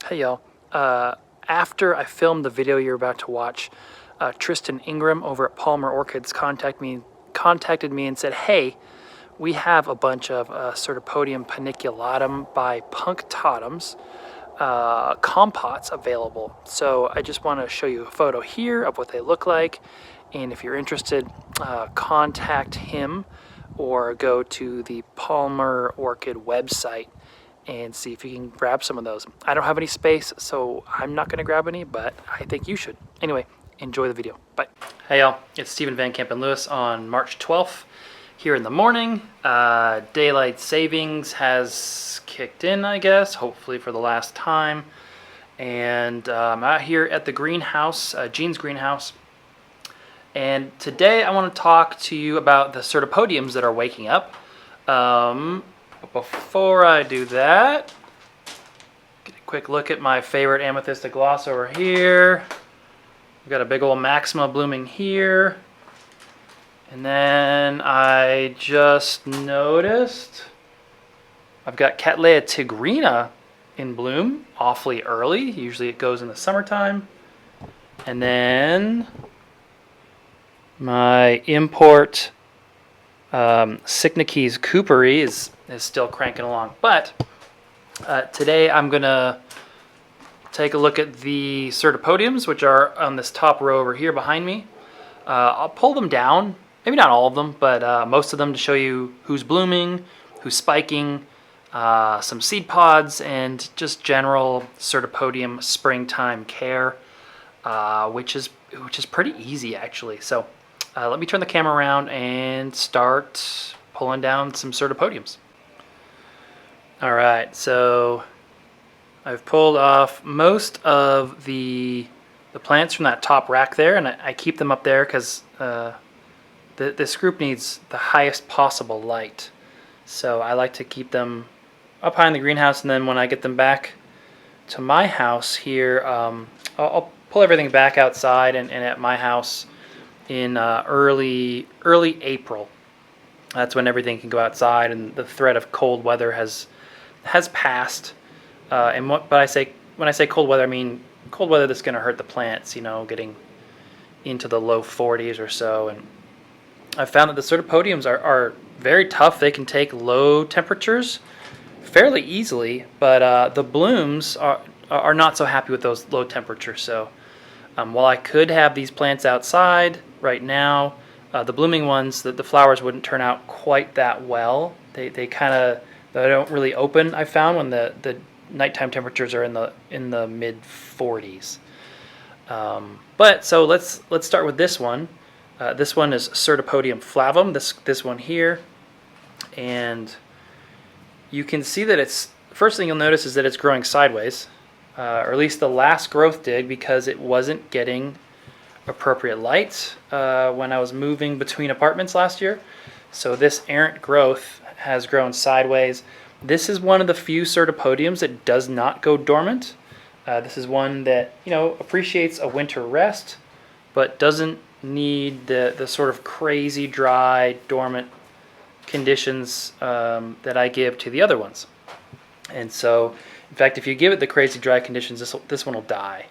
Hey y'all. After I filmed the video you're about to watch, Tristan Ingram over at Palmer Orchids contacted me and said, hey, we have a bunch of Cyrtopodium paniculatum by Punctatums compots available. So I just want to show you a photo here of what they look like. And if you're interested, contact him or go to the Palmer Orchid website and see if you can grab some of those. I don't have any space, so I'm not going to grab any, but I think you should. Anyway, enjoy the video. Bye. Hey y'all, it's Stephen Van Kampen-Lewis on March 12th here in the morning. Daylight savings has kicked in, I guess, hopefully for the last time. And I'm out here at the greenhouse, Gene's greenhouse. And today I want to talk to you about the Cyrtopodiums that are waking up. But before I do that, get a quick look at my favorite Amethysta gloss over here. We've got a big old Maxima blooming here. And then I just noticed I've got Cattleya tigrina in bloom awfully early. Usually it goes in the summertime. And then my import Cycnices cooperi is still cranking along. But today I'm going to take a look at the Cyrtopodiums, which are on this top row over here behind me. I'll pull them down, maybe not all of them, but most of them to show you who's blooming, who's spiking, some seed pods, and just general Cyrtopodium springtime care, which is pretty easy actually. So let me turn the camera around and start pulling down some Cyrtopodiums. All right, so I've pulled off most of the plants from that top rack there, and I keep them up there because this group needs the highest possible light. So I like to keep them up high in the greenhouse, and then when I get them back to my house here, I'll pull everything back outside and at my house in early April. That's when everything can go outside and the threat of cold weather has passed. When I say cold weather, I mean cold weather that's going to hurt the plants, you know, getting into the low 40s or so. And I found that the Cyrtopodiums are very tough. They can take low temperatures fairly easily, but the blooms are not so happy with those low temperatures. So while I could have these plants outside right now, the blooming ones, the flowers wouldn't turn out quite that well. They don't really open, I found, when the nighttime temperatures are in the mid 40s. But so let's start with this one. This one is Cyrtopodium flavum. This one here, and you can see that it's, first thing you'll notice is that it's growing sideways, or at least the last growth did, because it wasn't getting appropriate light when I was moving between apartments last year. So this errant growth has grown sideways. This is one of the few Cyrtopodiums that does not go dormant. This is one that, you know, appreciates a winter rest, but doesn't need the sort of crazy dry dormant conditions that I give to the other ones. And so, in fact, if you give it the crazy dry conditions, this one will die.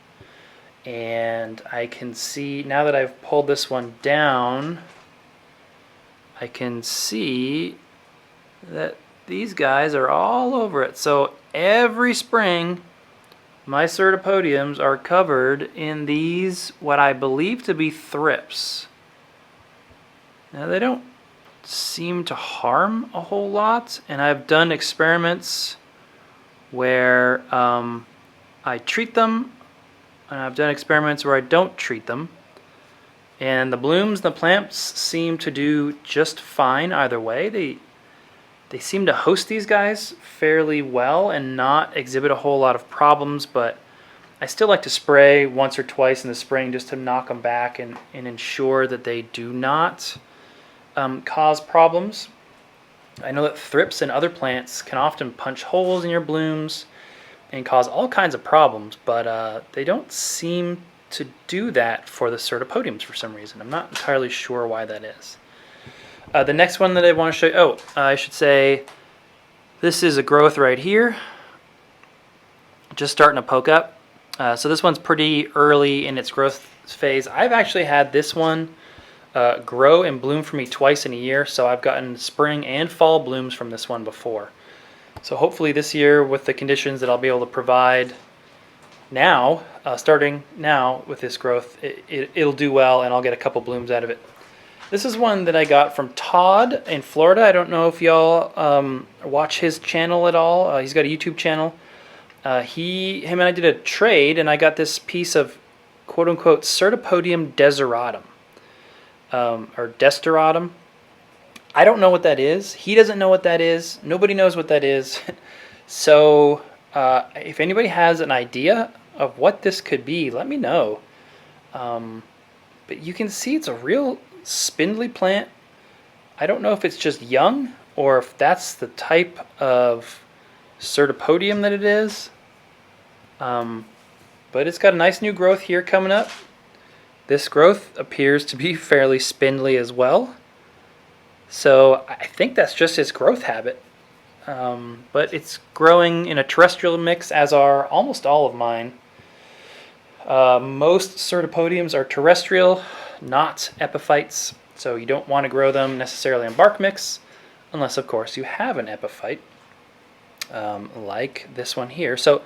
And I can see, now that I've pulled this one down, I can see that these guys are all over it. So every spring, my Cyrtopodiums are covered in these, what I believe to be thrips. Now they don't seem to harm a whole lot, and I've done experiments where I treat them, and I've done experiments where I don't treat them, and the blooms and the plants seem to do just fine either way. They seem to host these guys fairly well and not exhibit a whole lot of problems, but I still like to spray once or twice in the spring just to knock them back and ensure that they do not cause problems. I know that thrips and other plants can often punch holes in your blooms and cause all kinds of problems, but they don't seem to do that for the Cyrtopodiums for some reason. I'm not entirely sure why that is. The next one that I want to show you, I should say, this is a growth right here. just starting to poke up. So this one's pretty early in its growth phase. I've actually had this one grow and bloom for me twice in a year, so I've gotten spring and fall blooms from this one before. So hopefully this year, with the conditions that I'll be able to provide now, starting now with this growth, it'll do well and I'll get a couple blooms out of it. This is one that I got from Todd in Florida. I don't know if y'all watch his channel at all. He's got a YouTube channel. Him and I did a trade, and I got this piece of quote-unquote Cyrtopodium deseratum, or deseratum. I don't know what that is. He doesn't know what that is. Nobody knows what that is. So if anybody has an idea of what this could be, let me know. But you can see it's a real spindly plant. I don't know if it's just young or if that's the type of Cyrtopodium that it is. But it's got a nice new growth here coming up. This growth appears to be fairly spindly as well. So I think that's just its growth habit. But it's growing in a terrestrial mix, as are almost all of mine. Most Cyrtopodiums are terrestrial, not epiphytes, so you don't want to grow them necessarily in bark mix, unless of course you have an epiphyte, like this one here. So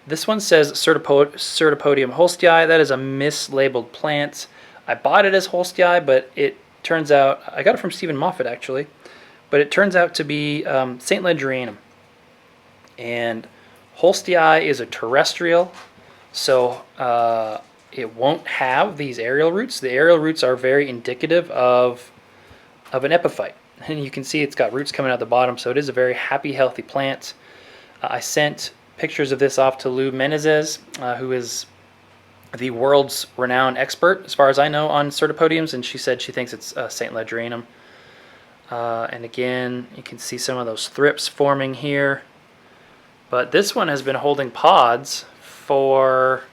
this one says Cyrtopodium holstii. That is a mislabeled plant. I bought it as holstii, but it turns out, I got it from Stephen Moffat actually, but it turns out to be St. Ledgerrianum. And holstii is a terrestrial, so it won't have these aerial roots. The aerial roots are very indicative of an epiphyte. And you can see it's got roots coming out the bottom, so it is a very happy, healthy plant. I sent pictures of this off to Lou Menezes, who is the world's renowned expert, as far as I know, on Cyrtopodiums, and she said she thinks it's St. Ledgerrianum. And again, you can see some of those thrips forming here. But this one has been holding pods for,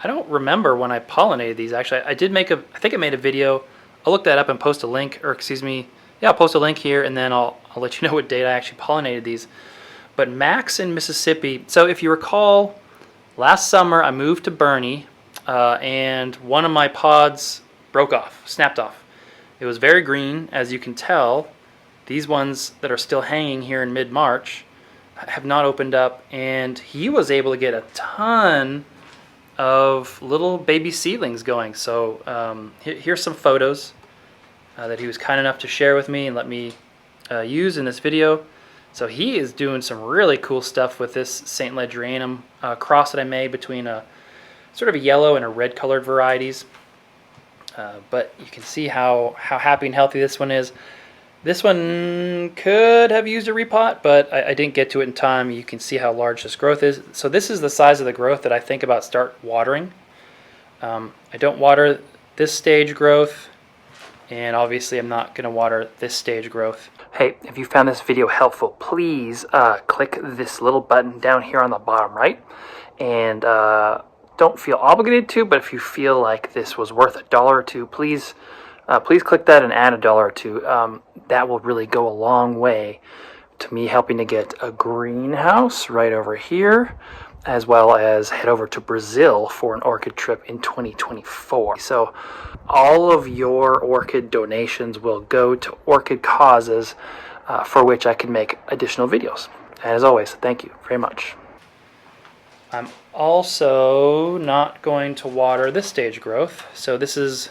I don't remember when I pollinated these actually. I think I made a video. I'll look that up and post a link, or excuse me, yeah, I'll post a link here, and then I'll let you know what date I actually pollinated these. But Max in Mississippi, so if you recall, last summer I moved to Bernie, and one of my pods broke off, snapped off. It was very green, as you can tell. These ones that are still hanging here in mid-March have not opened up, and he was able to get a ton of little baby seedlings going. So here's some photos that he was kind enough to share with me and let me use in this video. So he is doing some really cool stuff with this St. Ledgerrianum cross that I made between a sort of a yellow and a red colored varieties. But you can see how happy and healthy this one is. This one could have used a repot, but I didn't get to it in time. You can see how large this growth is. So this is the size of the growth that I think about start watering. I don't water this stage growth, and obviously I'm not going to water this stage growth. Hey, if you found this video helpful, please click this little button down here on the bottom right. And don't feel obligated to, but if you feel like this was worth $1 or $2, please click that and add $1 or $2. That will really go a long way to me helping to get a greenhouse right over here, as well as head over to Brazil for an orchid trip in 2024. So all of your orchid donations will go to orchid causes for which I can make additional videos. And as always, thank you very much. I'm also not going to water this stage growth. So this is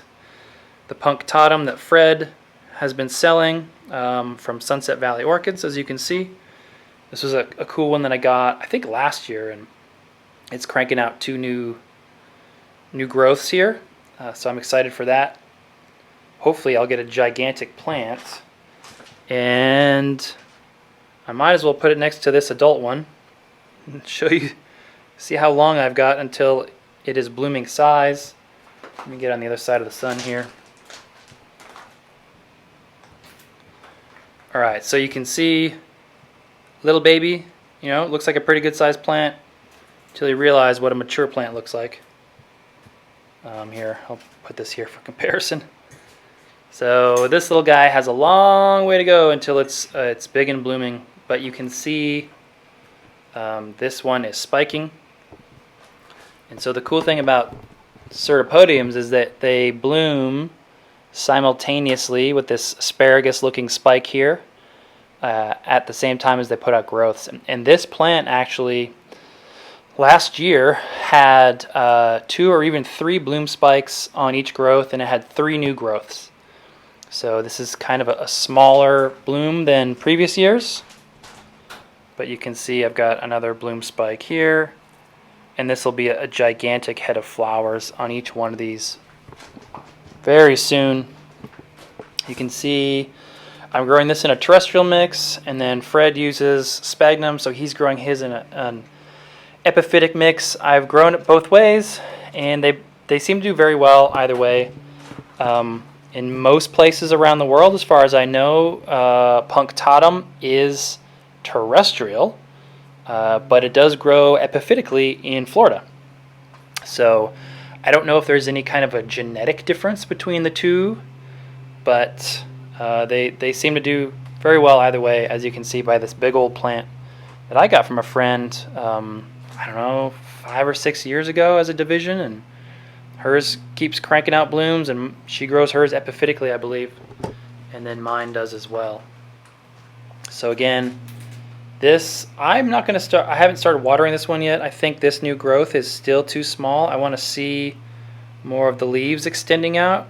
the punctatum that Fred has been selling from Sunset Valley Orchids, as you can see. This was a cool one that I got, I think, last year, and it's cranking out 2 new growths here. So I'm excited for that. Hopefully I'll get a gigantic plant, and I might as well put it next to this adult one and show you, see how long I've got until it is blooming size. Let me get on the other side of the sun here. Alright, so you can see little baby, you know, it looks like a pretty good sized plant until you realize what a mature plant looks like. Here, I'll put this here for comparison. So this little guy has a long way to go until it's big and blooming, but you can see this one is spiking. And so the cool thing about Cyrtopodiums is that they bloom simultaneously with this asparagus-looking spike here at the same time as they put out growths. And this plant actually last year had 2 or even 3 bloom spikes on each growth, and it had 3 new growths. So this is kind of a smaller bloom than previous years. But you can see I've got another bloom spike here, and this will be a gigantic head of flowers on each one of these very soon. You can see I'm growing this in a terrestrial mix, and then Fred uses sphagnum, so he's growing his in an epiphytic mix. I've grown it both ways, and they seem to do very well either way. In most places around the world, as far as I know, punctatum is terrestrial, but it does grow epiphytically in Florida. So I don't know if there's any kind of a genetic difference between the two, but they seem to do very well either way, as you can see by this big old plant that I got from a friend, I don't know, 5 or 6 years ago as a division, and hers keeps cranking out blooms, and she grows hers epiphytically, I believe, and then mine does as well. So again, this, I'm not going to start, I haven't started watering this one yet. I think this new growth is still too small. I want to see more of the leaves extending out.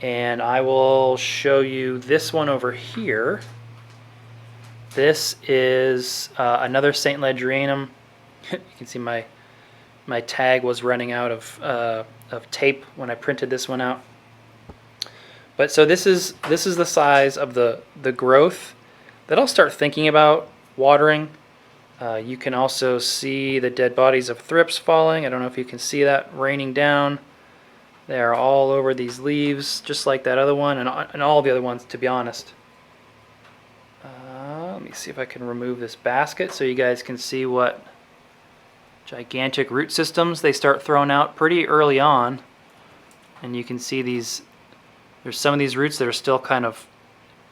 And I will show you this one over here. This is another St. Ledgerianum. You can see my tag was running out of tape when I printed this one out. But so this is the size of the growth that I'll start thinking about watering. You can also see the dead bodies of thrips falling. I don't know if you can see that raining down. They are all over these leaves, just like that other one, and all the other ones, to be honest. Let me see if I can remove this basket so you guys can see what gigantic root systems they start throwing out pretty early on. And you can see there's some of these roots that are still kind of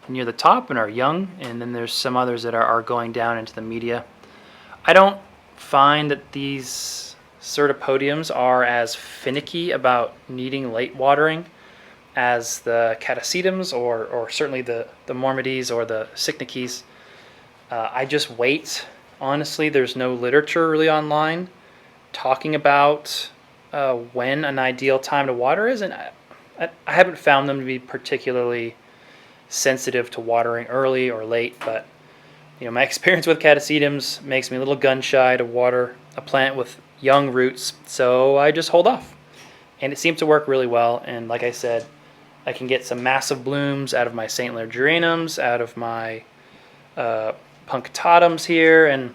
near the top and are young, and then there's some others that are going down into the media. I don't find that these Cyrtopodiums are as finicky about needing late watering as the Catasetums or certainly the Mormides or the Cycnices. I just wait. Honestly, there's no literature really online talking about when an ideal time to water is, and I haven't found them to be particularly sensitive to watering early or late, but you know, my experience with Catasetums makes me a little gun shy to water a plant with young roots, so I just hold off. And it seems to work really well, and like I said, I can get some massive blooms out of my St. Ledgerianums, out of my punctatums here, and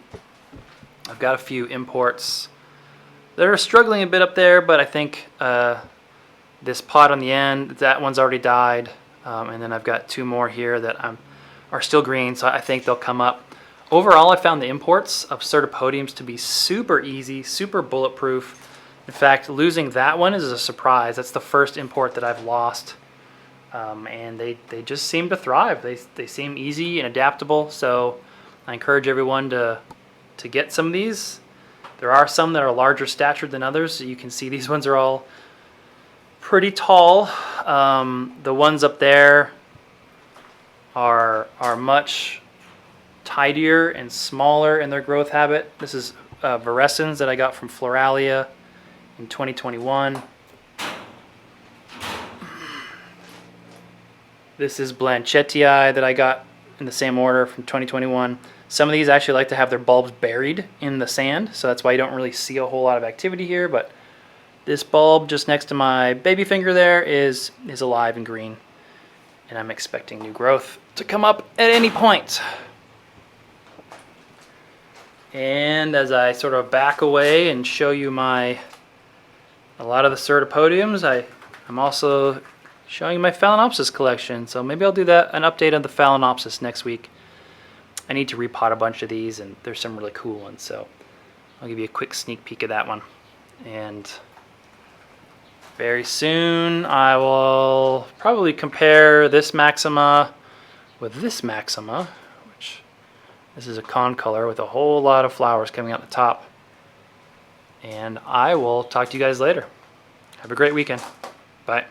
I've got a few imports that are struggling a bit up there, but I think this pot on the end, that one's already died, and then I've got 2 more here that are still green, so I think they'll come up. Overall, I found the imports of Cyrtopodiums to be super easy, super bulletproof. In fact, losing that one is a surprise. That's the first import that I've lost, and they just seem to thrive. They seem easy and adaptable, so I encourage everyone to get some of these. There are some that are larger stature than others, so you can see these ones are all pretty tall. The ones up there are much tidier and smaller in their growth habit. This is Virescens that I got from Floralia in 2021. This is Blanchettii that I got in the same order from 2021. Some of these actually like to have their bulbs buried in the sand, so that's why you don't really see a whole lot of activity here, but this bulb just next to my baby finger there is alive and green, and I'm expecting new growth to come up at any point. And as I sort of back away and show you a lot of the Cyrtopodiums, I'm also showing you my Phalaenopsis collection. So maybe I'll do an update on the Phalaenopsis next week. I need to repot a bunch of these, and there's some really cool ones, so I'll give you a quick sneak peek of that one. And very soon I will probably compare this Maxima with this Maxima, which this is a concolor with a whole lot of flowers coming out the top. And I will talk to you guys later. Have a great weekend. Bye.